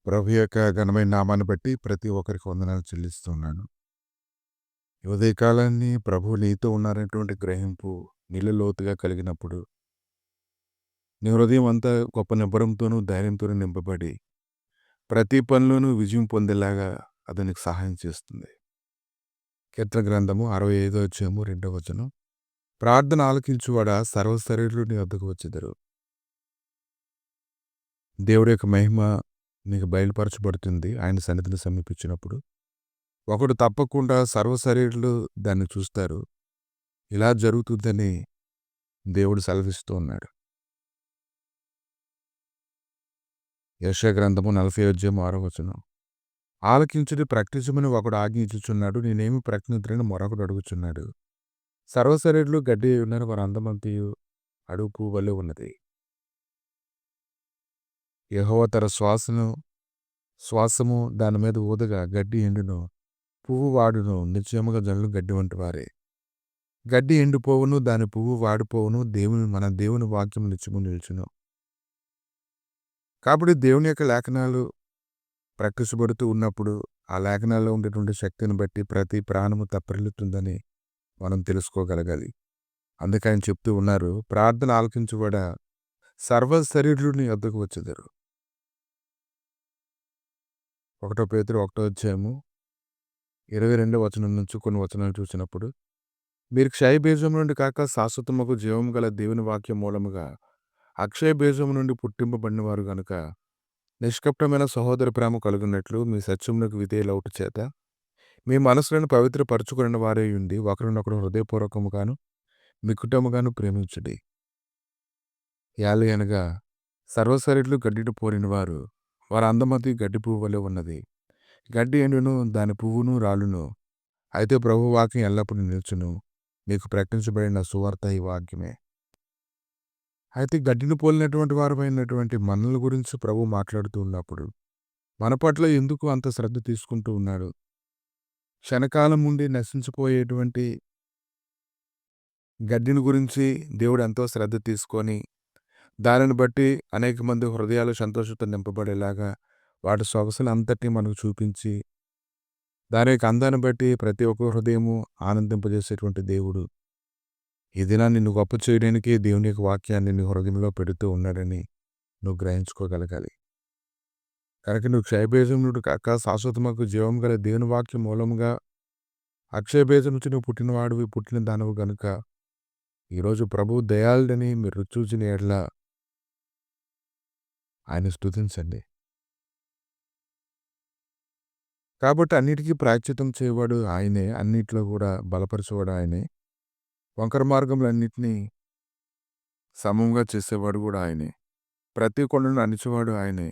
ప్రభు యొక్క ఘనమైన నామాన్ని బట్టి ప్రతి ఒక్కరికి వందనాలు చెల్లిస్తున్నాను. ఈ ఉదయకాలాన్ని ప్రభు నీతో ఉన్నారనేటువంటి గ్రహింపు నీలో లోతుగా కలిగినప్పుడు, నీ హృదయం అంతా గొప్ప నిబ్బరంతోనూ, ధైర్యంతోనూ నింపబడి, ప్రతి పనిలోనూ విజయం పొందేలాగా అది నీకు సహాయం చేస్తుంది. కీర్తన గ్రంథము 65 అధ్యాయము 2వ వచనం. ప్రార్థన ఆలకించువాడా సర్వశరీరులు నీ వద్దకు వచ్చెదరు. దేవుడి యొక్క మహిమ నీకు బయలుపరచబడుతుంది ఆయన సన్నిధిని సమీపించినప్పుడు. ఒకడు తప్పకుండా సర్వశరీరులు దాన్ని చూస్తారు. ఇలా జరుగుతుందని దేవుడు సెలవిస్తూ ఉన్నాడు. యెషయా గ్రంథము 40 అధ్యాయం 6వ వచనం. ఆలకించుడి, ప్రకటించమని ఒకడు ఆజ్ఞించుచున్నాడు, నేనేమి ప్రకటింతునని మరొకడు అడుగుచున్నాడు. సర్వశరీరులు గడ్డి అయి ఉన్నారు, వారి అందమంతయు అడవి పువ్వు వలె ఉన్నది. యెహోవా తన శ్వాసము దాని మీద ఊదగా గడ్డి ఎండును, పువ్వు వాడును. నిశ్చయముగా జనులు గడ్డి వంటి వారే. గడ్డి ఎండిపోవును, దాని పువ్వు వాడిపోవును, మన దేవుని వాక్యము నిత్యము నిలుచును. కాబట్టి దేవుని యొక్క లేఖనాలు ప్రకటించబడుతూ ఉన్నప్పుడు ఆ లేఖనాల్లో ఉండేటువంటి శక్తిని బట్టి ప్రతి ప్రాణము తప్పరిల్లుతుందని మనం తెలుసుకోగలగాలి. అందుకే ఆయన చెప్తూ ఉన్నారు, ప్రార్థన ఆలకించువాడా సర్వశరీరులు నీ వద్దకు వచ్చెదరు. 1 పేతురు 1వ అధ్యాయము 22వ వచనం నుంచి కొన్ని వచనాలు చూసినప్పుడు, మీరు క్షయ బీజం నుండి కాక శాశ్వతముకు జీవము గల దేవుని వాక్యం మూలముగా అక్షయ బీజం నుండి పుట్టింపబడిన వారు గనుక నిష్కపటమైన సహోదర ప్రేమ కలుగునట్లు మీ సత్యమునకు విధేయులౌట చేత మీ మనసులను పవిత్రపరచుకున్న వారే ఉండి ఒకరినొకరు హృదయపూర్వకముగాను మిక్కుటముగాను ప్రేమించుడి. యాలి అనగా సర్వశరీరులు గడ్డిని పోలిన వారు, వారి అందమతి గడ్డి పువ్వు వలె ఉన్నది. గడ్డి ఎండును, దాని పువ్వును రాలును, అయితే ప్రభు వాక్యం ఎల్లప్పుడూ నిలుచును. మీకు ప్రకటించబడిన సువార్త ఈ వాక్యమే. అయితే గడ్డిని పోలినటువంటి వారమైనటువంటి మనల గురించి ప్రభు మాట్లాడుతూ ఉన్నప్పుడు మన పట్ల ఎందుకు అంత శ్రద్ధ తీసుకుంటూ ఉన్నాడు? క్షణకాలం నుండి నశించిపోయేటువంటి గడ్డిని గురించి దేవుడు ఎంతో శ్రద్ధ తీసుకొని దానిని బట్టి అనేక మంది హృదయాలు సంతోషంతో నింపబడేలాగా వాటి సొగసులంతటినీ మనకు చూపించి దాని యొక్క అందాన్ని బట్టి ప్రతి ఒక్క హృదయము ఆనందింపజేసేటువంటి దేవుడు ఈ దినాన్ని నిన్ను గొప్ప చేయడానికి దేవుని యొక్క వాక్యాన్ని నీ హృదయంలో పెడుతూ ఉన్నాడని నువ్వు గ్రహించుకోగలగాలి. కనుక నువ్వు క్షయబీజం నుండి కాక శాశ్వతముకు జీవం గల దేవుని వాక్యం మూలముగా అక్షయబీజం నుంచి నువ్వు పుట్టినవాడివి, పుట్టిన దానవు గనుక ఈరోజు ప్రభువు దయాళుడని మీరు రుచి చూచిన ఎడల ఆయన స్తుతించండి. కాబట్టి అన్నిటికీ ప్రాయశ్చిత్తం చేయవాడు ఆయనే, అన్నిట్లో కూడా బలపరిచేవాడు ఆయనే, వంకర మార్గములన్నిటినీ సమంగా చేసేవాడు కూడా ఆయనే, ప్రతి కొండను అణిచేవాడు ఆయనే,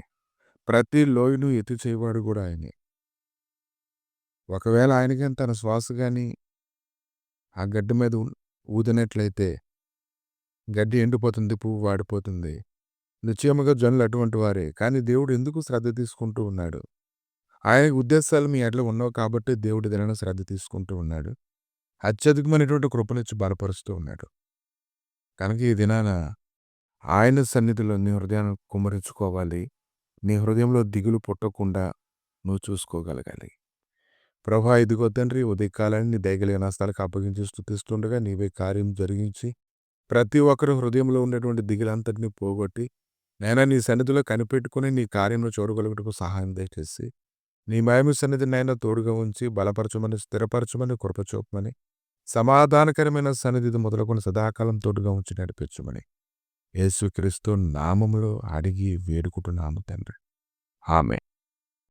ప్రతి లోయను ఎత్తి చేయవాడు కూడా ఆయనే. ఒకవేళ ఆయనకి తన శ్వాస కానీ ఆ గడ్డి మీద ఊదినట్లయితే గడ్డి ఎండిపోతుంది, పువ్వు వాడిపోతుంది. నిశ్చయముగా జనులు అటువంటి వారే. కానీ దేవుడు ఎందుకు శ్రద్ధ తీసుకుంటూ ఉన్నాడు? ఆయన ఉద్దేశాలు మీ ఎడల ఉన్నావు కాబట్టి దేవుడు దినాన శ్రద్ధ తీసుకుంటూ ఉన్నాడు. అత్యధికమైనటువంటి కృపనిచ్చి బలపరుస్తూ ఉన్నాడు. కనుక ఈ దినాన ఆయన సన్నిధిలో నీ హృదయాన్ని కుమ్మరించుకోవాలి. నీ హృదయంలో దిగులు పుట్టకుండా నువ్వు చూసుకోగలగాలి. ప్రభా, ఇదిగో తండ్రి, ఉదయకాలాన్ని నీ దయగలిగిన హస్తాలకు అప్పగించి స్తుతిస్తుండగా నీవే కార్యం జరిగించి ప్రతి ఒక్కరి హృదయంలో ఉన్నటువంటి దిగులంతటినీ పోగొట్టి నైనా నీ సన్నిధిలో కనిపెట్టుకుని నీ కార్యంలో చూడగలుగుటకు సహాయం దయచేసి నీ మహిమ సన్నిధిని నైనా తోడుగా ఉంచి బలపరచమని, స్థిరపరచమని, కృపచూపమని, సమాధానకరమైన సన్నిధి మొదలుకొని సదాకాలం తోడుగా ఉంచి నడిపించమని యేసుక్రీస్తు నామములో అడిగి వేడుకుంటున్నాము తండ్రి. ఆమేన్.